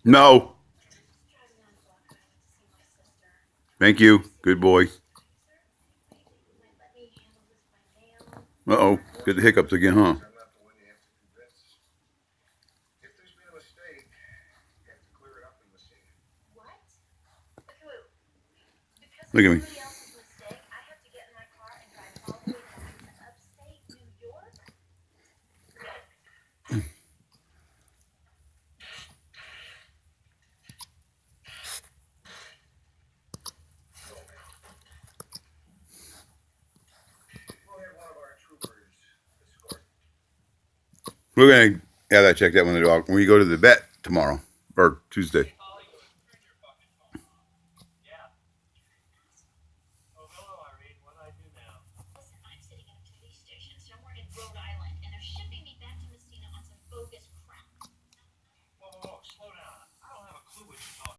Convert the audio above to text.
No. Thank you. Good boy. Uh-oh. Get the hiccups again, huh? Look at me. We're going to have that checked out when we go to the vet tomorrow or Tuesday.